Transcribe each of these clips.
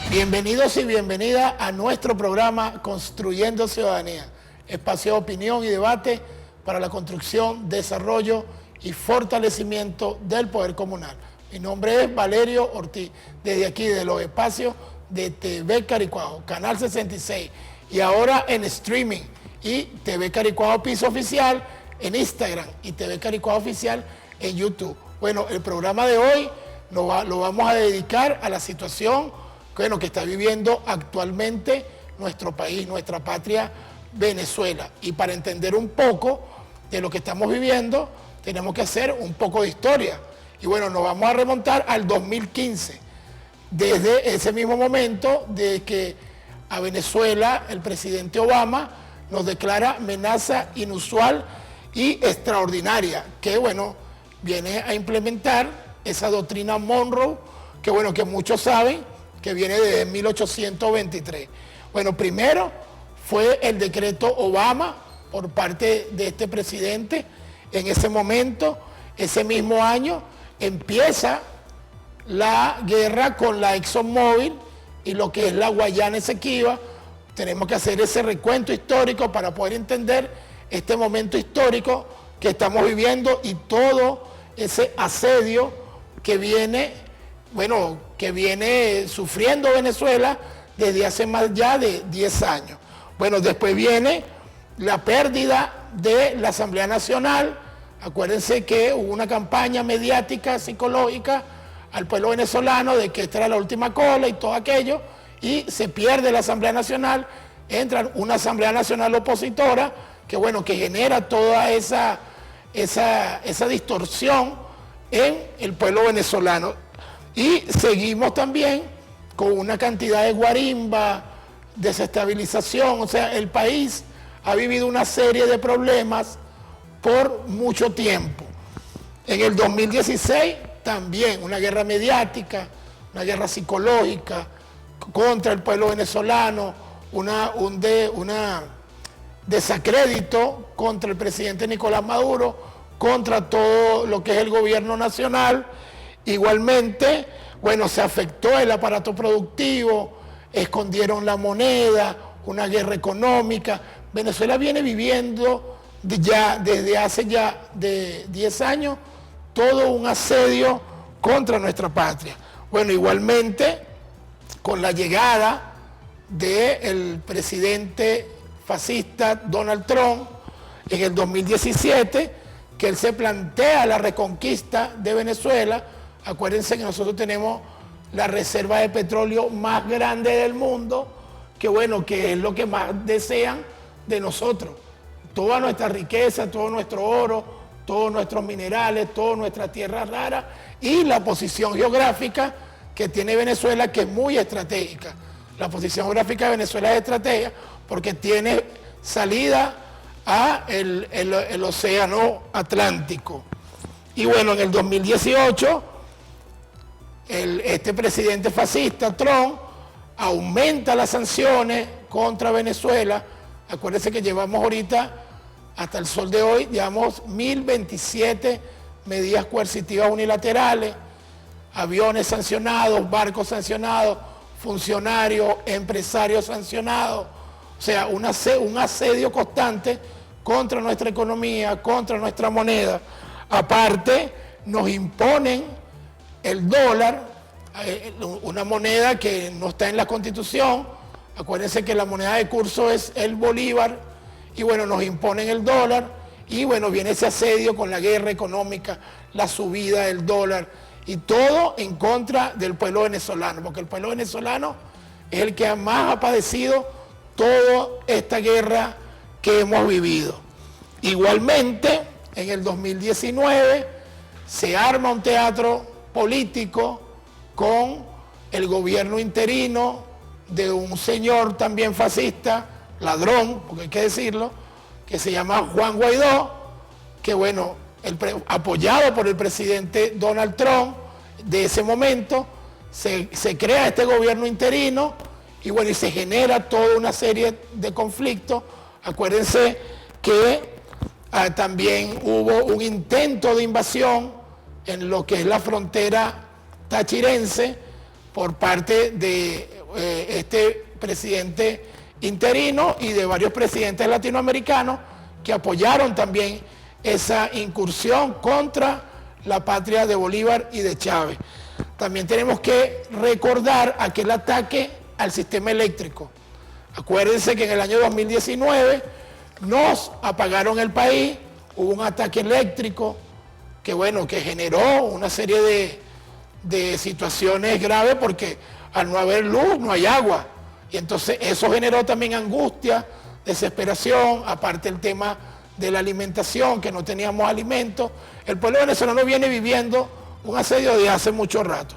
Bienvenidos y bienvenidas a nuestro programa Construyendo Ciudadanía, espacio de opinión y debate para la construcción, desarrollo y fortalecimiento del poder comunal. Mi nombre es Valerio Ortiz, desde aquí de los espacios de TV Caricuao, Canal 66, y ahora en streaming, y TV Caricuao Piso Oficial en Instagram y TV Caricuao Oficial en YouTube. Bueno, el programa de hoy lo vamos a dedicar a la situación que está viviendo actualmente nuestro país, nuestra patria Venezuela. Y para entender un poco de lo que estamos viviendo, tenemos que hacer un poco de historia. Y bueno, nos vamos a remontar al 2015. Desde ese mismo momento de que a Venezuela el presidente Obama nos declara amenaza inusual y extraordinaria, que bueno, viene a implementar esa doctrina Monroe, que bueno, que muchos saben, que viene de 1823. Bueno, primero fue el decreto Obama por parte de este presidente. En ese momento, ese mismo año, empieza la guerra con la ExxonMobil y lo que es la Guayana Esequiba. Tenemos que hacer ese recuento histórico para poder entender este momento histórico que estamos viviendo y todo ese asedio que viene sufriendo Venezuela desde hace más ya de 10 años. Bueno, después viene la pérdida de la Asamblea Nacional. Acuérdense que hubo una campaña mediática, psicológica al pueblo venezolano de que esta era la última cola y todo aquello, y se pierde la Asamblea Nacional, entra una Asamblea Nacional opositora que genera toda esa distorsión en el pueblo venezolano. Y seguimos también con una cantidad de guarimba, desestabilización. O sea, el país ha vivido una serie de problemas por mucho tiempo. En el 2016 también una guerra mediática, una guerra psicológica contra el pueblo venezolano, un desacrédito contra el presidente Nicolás Maduro, contra todo lo que es el gobierno nacional. Igualmente, se afectó el aparato productivo, escondieron la moneda, una guerra económica. Venezuela viene viviendo desde hace ya de 10 años todo un asedio contra nuestra patria. Bueno, igualmente, con la llegada del presidente fascista Donald Trump en el 2017, que él se plantea la reconquista de Venezuela. Acuérdense que nosotros tenemos la reserva de petróleo más grande del mundo, que es lo que más desean de nosotros. Toda nuestra riqueza, todo nuestro oro, todos nuestros minerales, todas nuestras tierras raras y la posición geográfica que tiene Venezuela, que es muy estratégica. La posición geográfica de Venezuela es estratégica porque tiene salida a el océano Atlántico. Y bueno, en el 2018, este presidente fascista, Trump, aumenta las sanciones contra Venezuela. Acuérdense que llevamos ahorita, hasta el sol de hoy, llevamos 1027 medidas coercitivas unilaterales, aviones sancionados, barcos sancionados, funcionarios, empresarios sancionados. O sea, un asedio constante contra nuestra economía, contra nuestra moneda. Aparte, nos imponen el dólar, una moneda que no está en la Constitución. Acuérdense que la moneda de curso es el bolívar, y nos imponen el dólar, y viene ese asedio con la guerra económica, la subida del dólar, y todo en contra del pueblo venezolano, porque el pueblo venezolano es el que más ha padecido toda esta guerra que hemos vivido. Igualmente, en el 2019 se arma un teatro político con el gobierno interino de un señor también fascista, ladrón, porque hay que decirlo, que se llama Juan Guaidó, que apoyado por el presidente Donald Trump de ese momento, se crea este gobierno interino y se genera toda una serie de conflictos. Acuérdense que también hubo un intento de invasión en lo que es la frontera tachirense por parte de este presidente interino y de varios presidentes latinoamericanos que apoyaron también esa incursión contra la patria de Bolívar y de Chávez. También tenemos que recordar aquel ataque al sistema eléctrico. Acuérdense que en el año 2019 nos apagaron el país, hubo un ataque eléctrico que, bueno, que generó una serie de situaciones graves porque al no haber luz no hay agua. Y entonces eso generó también angustia, desesperación, aparte el tema de la alimentación, que no teníamos alimentos. El pueblo venezolano viene viviendo un asedio de hace mucho rato.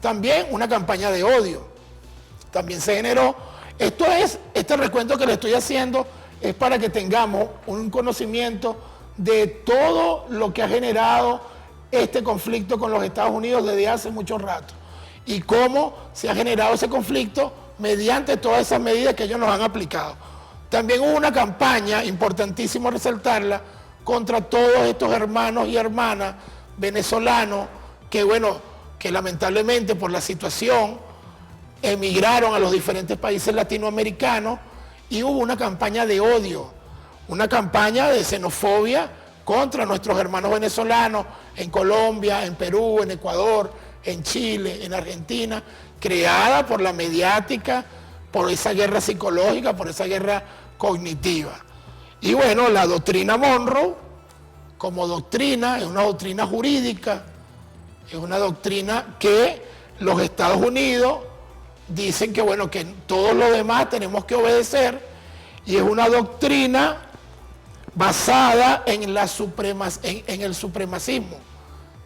También una campaña de odio. También se generó. Este recuento que le estoy haciendo es para que tengamos un conocimiento de todo lo que ha generado este conflicto con los Estados Unidos desde hace mucho rato y cómo se ha generado ese conflicto mediante todas esas medidas que ellos nos han aplicado. También hubo una campaña, importantísimo resaltarla, contra todos estos hermanos y hermanas venezolanos que, bueno, que lamentablemente por la situación emigraron a los diferentes países latinoamericanos y hubo una campaña de odio, una campaña de xenofobia contra nuestros hermanos venezolanos en Colombia, en Perú, en Ecuador, en Chile, en Argentina, creada por la mediática, por esa guerra psicológica, por esa guerra cognitiva. Y bueno, la doctrina Monroe, como doctrina, es una doctrina jurídica, es una doctrina que los Estados Unidos dicen que, bueno, que todos los demás tenemos que obedecer, y es una doctrina basada en el supremacismo.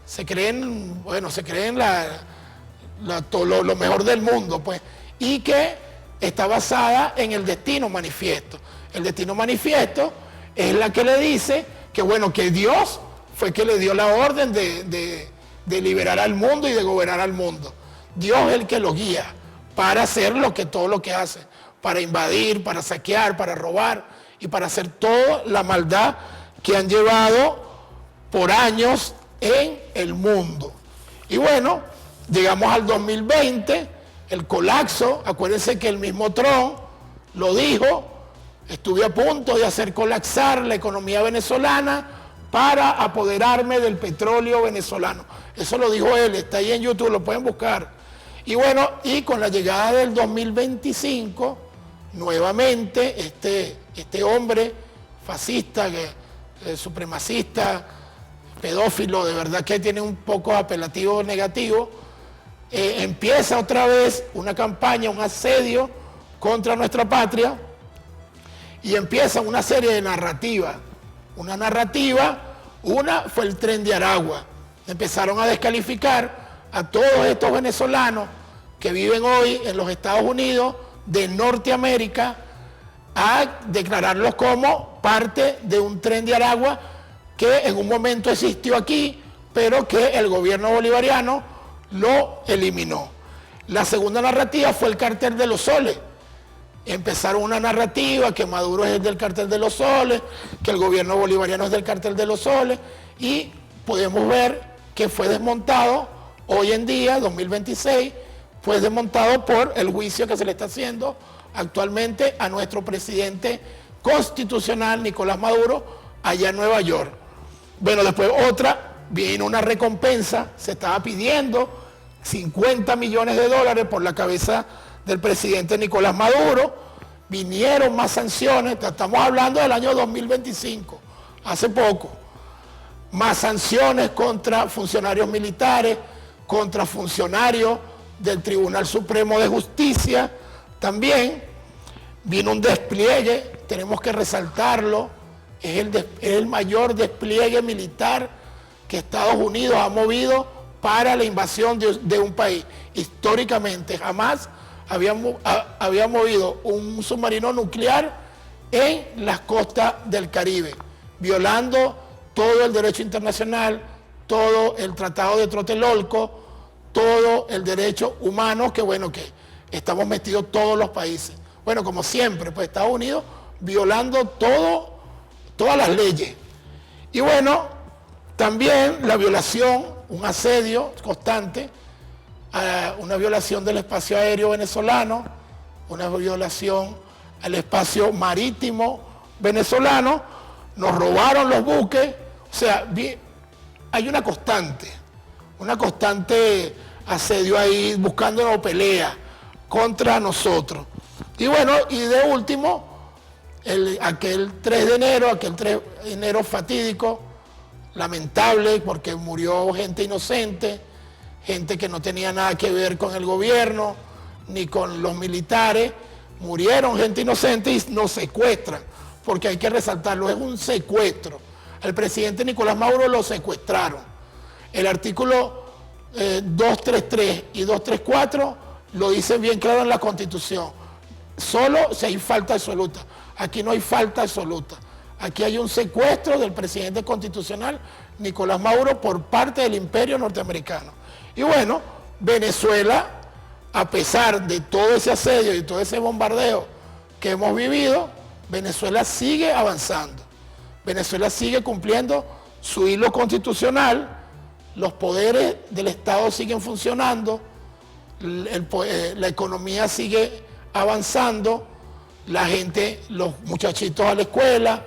Se creen, bueno, se creen lo mejor del mundo, pues, y que está basada en el destino manifiesto. El destino manifiesto es la que le dice que, bueno, que Dios fue que le dio la orden de liberar al mundo y de gobernar al mundo. Dios es el que lo guía para hacer todo lo que hace, para invadir, para saquear, para robar y para hacer toda la maldad que han llevado por años en el mundo. Y bueno, llegamos al 2020, el colapso. Acuérdense que el mismo Trump lo dijo: estuve a punto de hacer colapsar la economía venezolana para apoderarme del petróleo venezolano. Eso lo dijo él, está ahí en YouTube, lo pueden buscar. Y bueno, y con la llegada del 2025, nuevamente este hombre fascista, supremacista, pedófilo, de verdad que tiene un poco apelativo negativo, empieza otra vez una campaña, un asedio contra nuestra patria, y empieza una serie de narrativas. Una fue el Tren de Aragua. Empezaron a descalificar a todos estos venezolanos que viven hoy en los Estados Unidos de Norteamérica, a declararlos como parte de un Tren de Aragua que en un momento existió aquí, pero que el gobierno bolivariano lo eliminó. La segunda narrativa fue el Cartel de los Soles. Empezaron una narrativa que Maduro es del Cartel de los Soles, que el gobierno bolivariano es del Cartel de los Soles, y podemos ver que fue desmontado hoy en día, 2026, fue desmontado por el juicio que se le está haciendo actualmente a nuestro presidente constitucional, Nicolás Maduro, allá en Nueva York. Bueno, después vino una recompensa, se estaba pidiendo 50 millones de dólares por la cabeza del presidente Nicolás Maduro. Vinieron más sanciones, estamos hablando del año 2025, hace poco. Más sanciones contra funcionarios militares, contra funcionarios del Tribunal Supremo de Justicia. También vino un despliegue, tenemos que resaltarlo, es el mayor despliegue militar que Estados Unidos ha movido para la invasión de un país. Históricamente jamás había movido un submarino nuclear en las costas del Caribe, violando todo el derecho internacional, todo el Tratado de Tlatelolco, todo el derecho humano, que bueno, que estamos metidos todos los países. Bueno, como siempre, pues Estados Unidos violando todas las leyes. Y bueno, también la violación, un asedio constante una violación del espacio aéreo venezolano, una violación al espacio marítimo venezolano, nos robaron los buques, o sea, hay una constante asedio ahí, buscando una pelea contra nosotros. Y bueno, y de último, aquel 3 de enero fatídico, lamentable, porque murió gente inocente, gente que no tenía nada que ver con el gobierno, ni con los militares, murieron gente inocente y nos secuestran, porque hay que resaltarlo, es un secuestro. Al presidente Nicolás Maduro lo secuestraron. El artículo 233 y 234 lo dice bien claro en la Constitución. Solo si hay falta absoluta. Aquí no hay falta absoluta. Aquí hay un secuestro del presidente constitucional Nicolás Maduro por parte del imperio norteamericano. Y bueno, Venezuela, a pesar de todo ese asedio y todo ese bombardeo que hemos vivido, Venezuela sigue avanzando. Venezuela sigue cumpliendo su hilo constitucional, los poderes del Estado siguen funcionando, la economía sigue avanzando, la gente, los muchachitos a la escuela,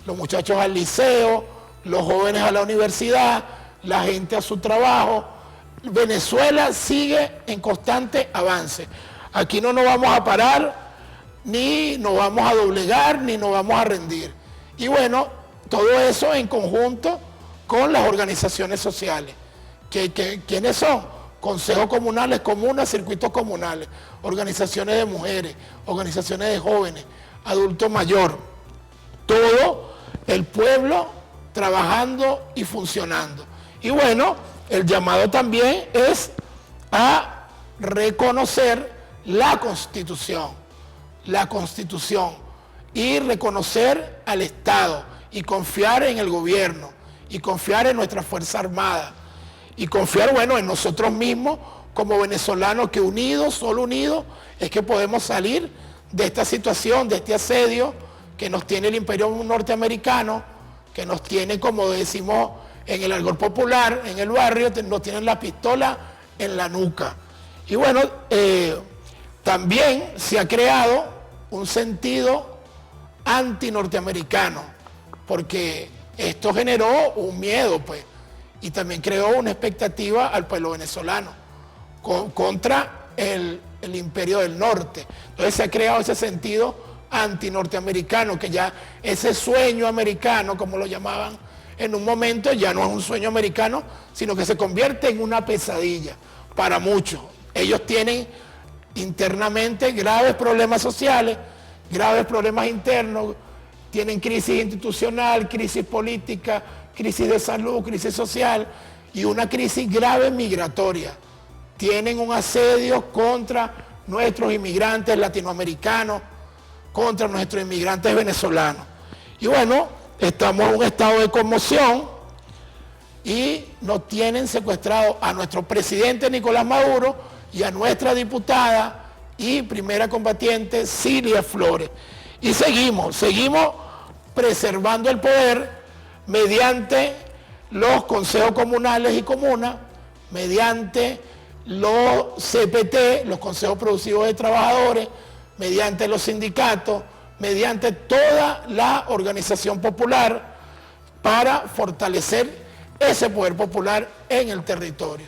los muchachos al liceo, los jóvenes a la universidad, la gente a su trabajo. Venezuela sigue en constante avance. Aquí no nos vamos a parar, ni nos vamos a doblegar, ni nos vamos a rendir. Y bueno, todo eso en conjunto con las organizaciones sociales. ¿Quiénes son? Consejos comunales, comunas, circuitos comunales, organizaciones de mujeres, organizaciones de jóvenes, adultos mayores. Todo el pueblo trabajando y funcionando. Y bueno, el llamado también es a reconocer la Constitución y reconocer al Estado y confiar en el gobierno y confiar en nuestra Fuerza Armada y confiar, bueno, en nosotros mismos como venezolanos que unidos, solo unidos, es que podemos salir de esta situación, de este asedio que nos tiene el imperio norteamericano, que nos tiene, como decimos en el argot popular, en el barrio, nos tienen la pistola en la nuca. Y bueno, también se ha creado un sentido anti-norteamericano, porque esto generó un miedo, pues, y también creó una expectativa al pueblo venezolano contra el imperio del norte. Entonces se ha creado ese sentido anti-norteamericano, que ya ese sueño americano, como lo llamaban en un momento, ya no es un sueño americano, sino que se convierte en una pesadilla para muchos. Ellos tienen internamente graves problemas sociales, graves problemas internos, tienen crisis institucional, crisis política, crisis de salud, crisis social y una crisis grave migratoria. Tienen un asedio contra nuestros inmigrantes latinoamericanos, contra nuestros inmigrantes venezolanos. Y bueno, estamos en un estado de conmoción y nos tienen secuestrado a nuestro presidente Nicolás Maduro y a nuestra diputada y primera combatiente Cilia Flores. Y seguimos preservando el poder mediante los consejos comunales y comunas, mediante los CPT, los consejos productivos de trabajadores, mediante los sindicatos, mediante toda la organización popular para fortalecer ese poder popular en el territorio.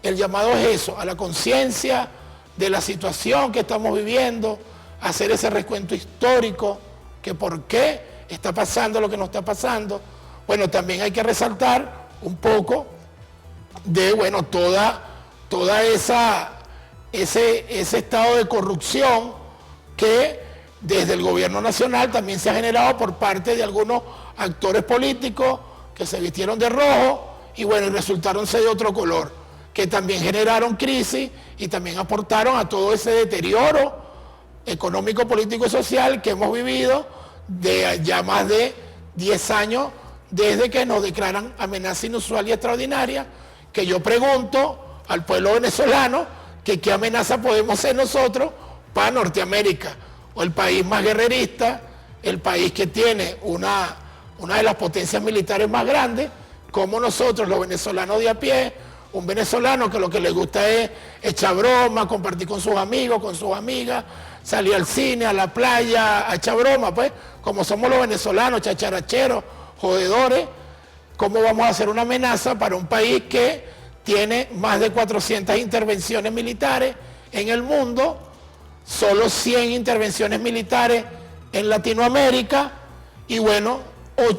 El llamado es eso, a la conciencia de la situación que estamos viviendo, hacer ese recuento histórico, que por qué está pasando lo que nos está pasando. Bueno, también hay que resaltar un poco de, bueno, toda ese estado de corrupción que desde el gobierno nacional también se ha generado por parte de algunos actores políticos que se vistieron de rojo y bueno, resultaron ser de otro color, que también generaron crisis y también aportaron a todo ese deterioro económico, político y social que hemos vivido de ya más de 10 años desde que nos declaran amenaza inusual y extraordinaria, que yo pregunto al pueblo venezolano que qué amenaza podemos ser nosotros para Norteamérica, o el país más guerrerista, el país que tiene una de las potencias militares más grandes, como nosotros los venezolanos de a pie, Un venezolano que lo que le gusta es echar broma, compartir con sus amigos, con sus amigas, salir al cine, a la playa, a echar broma, pues, como somos los venezolanos, chacharacheros, jodedores, ¿cómo vamos a hacer una amenaza para un país que tiene más de 400 intervenciones militares en el mundo, solo 100 intervenciones militares en Latinoamérica y bueno,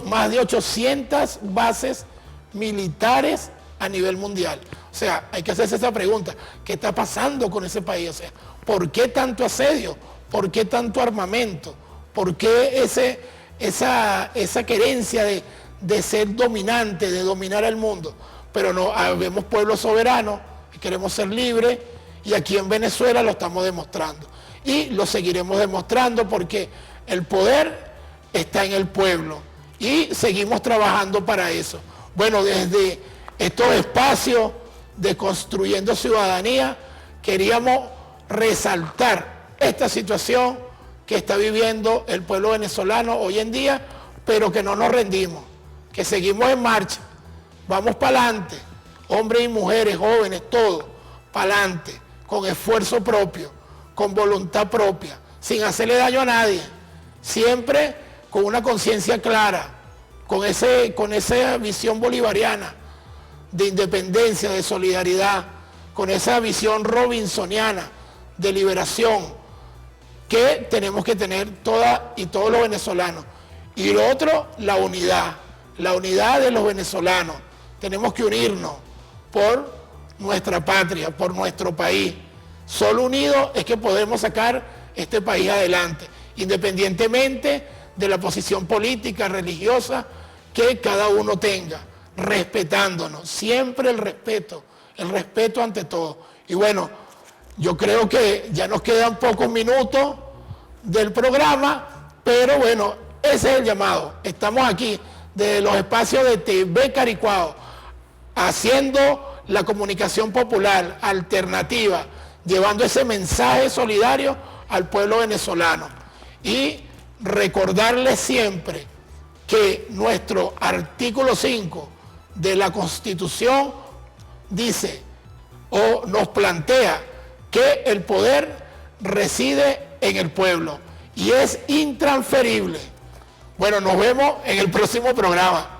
más de 800 bases militares a nivel mundial? O sea, hay que hacerse esa pregunta, ¿qué está pasando con ese país? O sea, ¿por qué tanto asedio? ¿Por qué tanto armamento? ¿Por qué esa querencia de ser dominante, de dominar el mundo? Pero no, vemos pueblos soberanos, queremos ser libres y aquí en Venezuela lo estamos demostrando. Y lo seguiremos demostrando porque el poder está en el pueblo y seguimos trabajando para eso. Bueno, desde estos espacios de Construyendo Ciudadanía queríamos resaltar esta situación que está viviendo el pueblo venezolano hoy en día, pero que no nos rendimos, que seguimos en marcha, vamos para adelante, hombres y mujeres, jóvenes, todos, para adelante, con esfuerzo propio, con voluntad propia, sin hacerle daño a nadie, siempre con una conciencia clara, con esa visión bolivariana de independencia, de solidaridad, con esa visión robinsoniana de liberación que tenemos que tener todas y todos los venezolanos. Y lo otro, la unidad de los venezolanos. Tenemos que unirnos por nuestra patria, por nuestro país. Solo unidos es que podemos sacar este país adelante, independientemente de la posición política, religiosa que cada uno tenga, respetándonos, siempre el respeto ante todo. Y bueno, yo creo que ya nos quedan pocos minutos del programa, pero bueno, ese es el llamado. Estamos aquí desde los espacios de TV Caricuao, haciendo la comunicación popular, alternativa, llevando ese mensaje solidario al pueblo venezolano. Y recordarles siempre que nuestro artículo 5 de la Constitución dice o nos plantea que el poder reside en el pueblo y es intransferible. Bueno, nos vemos en el próximo programa.